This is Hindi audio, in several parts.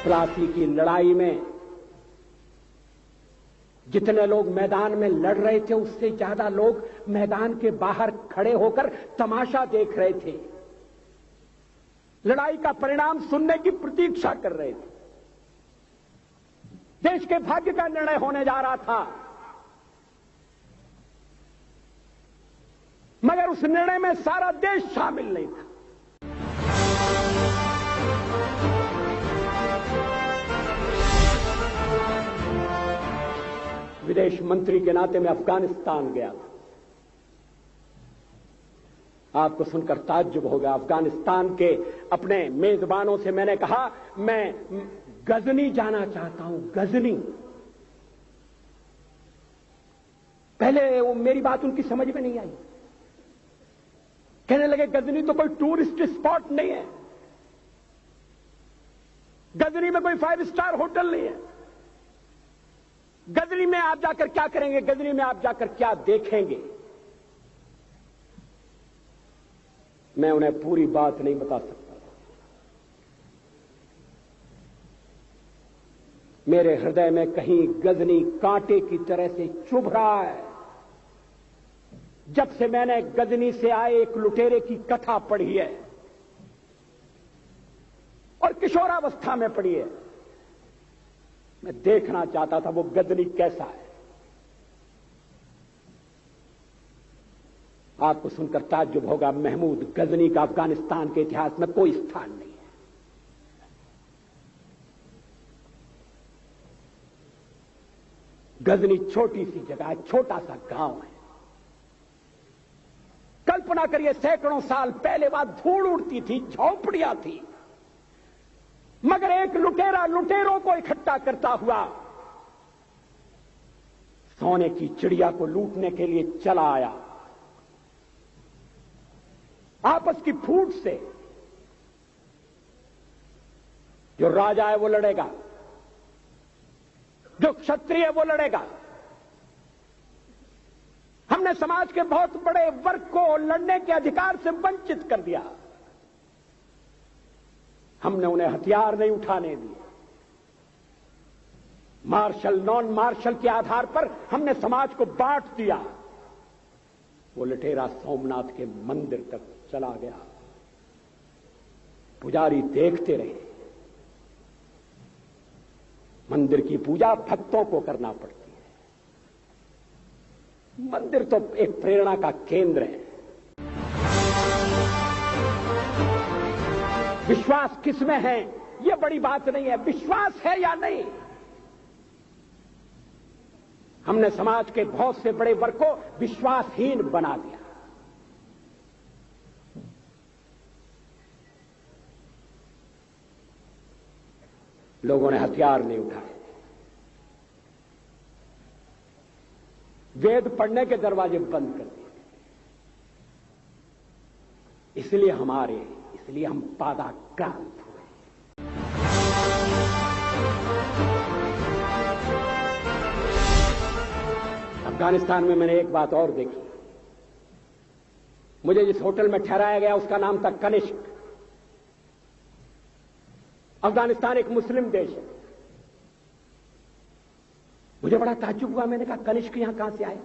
प्लासी की लड़ाई में जितने लोग मैदान में लड़ रहे थे उससे ज्यादा लोग मैदान के बाहर खड़े होकर तमाशा देख रहे थे, लड़ाई का परिणाम सुनने की प्रतीक्षा कर रहे थे। देश के भाग्य का निर्णय होने जा रहा था, मगर उस निर्णय में सारा देश शामिल नहीं था। विदेश मंत्री के नाते मैं अफगानिस्तान गया था। आपको सुनकर ताज्जुब होगा, अफगानिस्तान के अपने मेजबानों से मैंने कहा मैं गजनी जाना चाहता हूं, गजनी। पहले वो मेरी बात उनकी समझ में नहीं आई, कहने लगे गजनी तो कोई टूरिस्ट स्पॉट नहीं है, गजनी में कोई 5 स्टार होटल नहीं है, गजनी में आप जाकर क्या करेंगे, गजनी में आप जाकर क्या देखेंगे। मैं उन्हें पूरी बात नहीं बता सकता। मेरे हृदय में कहीं गजनी कांटे की तरह से चुभ रहा है। जब से मैंने गजनी से आए एक लुटेरे की कथा पढ़ी है और किशोरावस्था में पढ़ी है, मैं देखना चाहता था वो गजनी कैसा है। आपको सुनकर ताज्जुब होगा, महमूद गजनी का अफगानिस्तान के इतिहास में कोई स्थान नहीं है। गजनी छोटी सी जगह है, छोटा सा गांव है। कल्पना करिए, सैकड़ों साल पहले वहां धूल उड़ती थी, झोंपड़ियां थी, मगर एक लुटेरा लुटेरों को इकट्ठा करता हुआ सोने की चिड़िया को लूटने के लिए चला आया। आपस की फूट से जो राजा है वो लड़ेगा, जो क्षत्रिय है वो लड़ेगा। हमने समाज के बहुत बड़े वर्ग को लड़ने के अधिकार से वंचित कर दिया। हमने उन्हें हथियार नहीं उठाने दिए। मार्शल नॉन मार्शल के आधार पर हमने समाज को बांट दिया। वो लुटेरा सोमनाथ के मंदिर तक चला गया। पुजारी देखते रहे। मंदिर की पूजा भक्तों को करना पड़ती है। मंदिर तो एक प्रेरणा का केंद्र है। विश्वास किसमें है यह बड़ी बात नहीं है, विश्वास है या नहीं। हमने समाज के बहुत से बड़े वर्ग को विश्वासहीन बना दिया। लोगों ने हथियार नहीं उठाए, वेद पढ़ने के दरवाजे बंद कर दिए। इसलिए हम पादाक्रांत हुए। अफगानिस्तान में मैंने एक बात और देखी। मुझे जिस होटल में ठहराया गया उसका नाम था कनिष्क। अफगानिस्तान एक मुस्लिम देश है। मुझे बड़ा ताज्जुब हुआ, मैंने कहा कनिष्क यहां कहां से आया।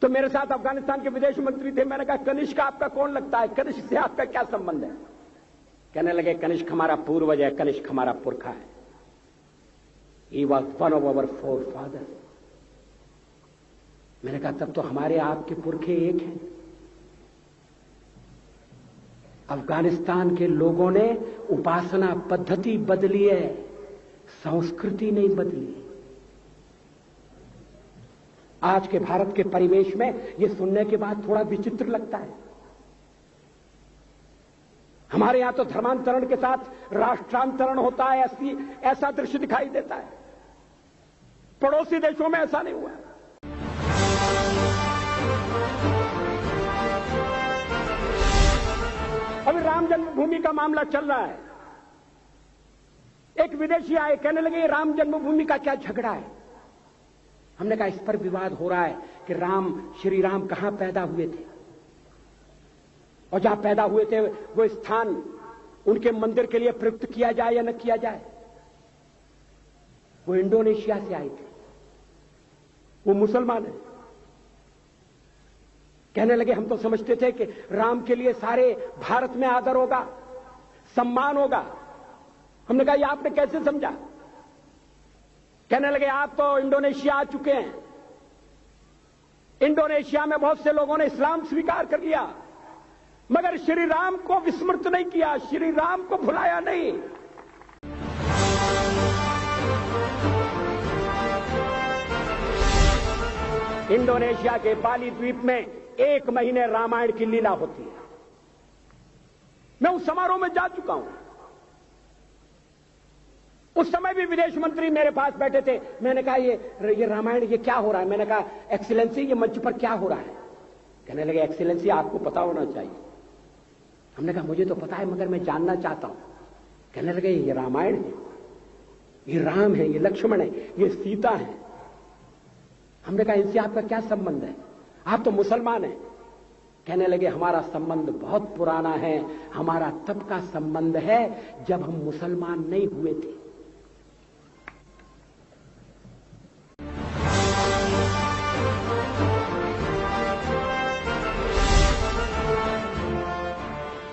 तो मेरे साथ अफगानिस्तान के विदेश मंत्री थे। मैंने कहा कनिष्क आपका कौन लगता है, कनिष्क से आपका क्या संबंध है। कहने लगे कनिष्क हमारा पूर्वज है, कनिष्क हमारा पुरखा है। He was one of our four father. मैंने कहा तब तो हमारे आपके पुरखे एक हैं। अफगानिस्तान के लोगों ने उपासना पद्धति बदली है, संस्कृति नहीं बदली। आज के भारत के परिवेश में यह सुनने के बाद थोड़ा विचित्र लगता है। हमारे यहां तो धर्मांतरण के साथ राष्ट्रांतरण होता है, ऐसा दृश्य दिखाई देता है। पड़ोसी देशों में ऐसा नहीं हुआ। अभी राम जन्मभूमि का मामला चल रहा है। एक विदेशी आए, कहने लगे ये राम जन्मभूमि का क्या झगड़ा है। हमने कहा इस पर विवाद हो रहा है कि श्री राम कहां पैदा हुए थे और जहां पैदा हुए थे वो स्थान उनके मंदिर के लिए प्रयुक्त किया जाए या न किया जाए। वो इंडोनेशिया से आए थे, वो मुसलमान है। कहने लगे हम तो समझते थे कि राम के लिए सारे भारत में आदर होगा, सम्मान होगा। हमने कहा ये आपने कैसे समझा? कहने लगे आप तो इंडोनेशिया आ चुके हैं, इंडोनेशिया में बहुत से लोगों ने इस्लाम स्वीकार कर लिया, मगर श्री राम को विस्मृत नहीं किया, श्री राम को भुलाया नहीं। इंडोनेशिया के बाली द्वीप में 1 महीने रामायण की लीला होती है। मैं उस समारोह में जा चुका हूं। उस समय भी विदेश मंत्री मेरे पास बैठे थे। मैंने कहा ये रामायण ये क्या हो रहा है? मैंने कहा एक्सीलेंसी ये मंच पर क्या हो रहा है? कहने लगे एक्सीलेंसी आपको पता होना चाहिए। हमने कहा मुझे तो पता है मगर मैं जानना चाहता हूं। कहने लगे ये रामायण है, ये राम है, ये लक्ष्मण है, ये सीता है। हमने कहा इनसे आपका क्या संबंध है? आप तो मुसलमान हैं। कहने लगे हमारा संबंध बहुत पुराना है, हमारा तब का संबंध है जब हम मुसलमान नहीं हुए थे।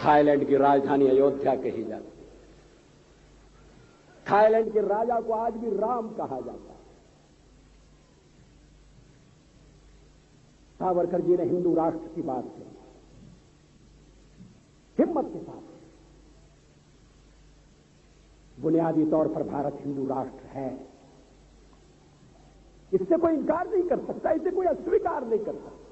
थाईलैंड की राजधानी अयोध्या कही जाती है। थाईलैंड के राजा को आज भी राम कहा जाता है। सावरकर जी ने हिंदू राष्ट्र की बात की, हिम्मत के साथ। बुनियादी तौर पर भारत हिंदू राष्ट्र है, इससे कोई इनकार नहीं कर सकता, इसे कोई अस्वीकार नहीं कर सकता।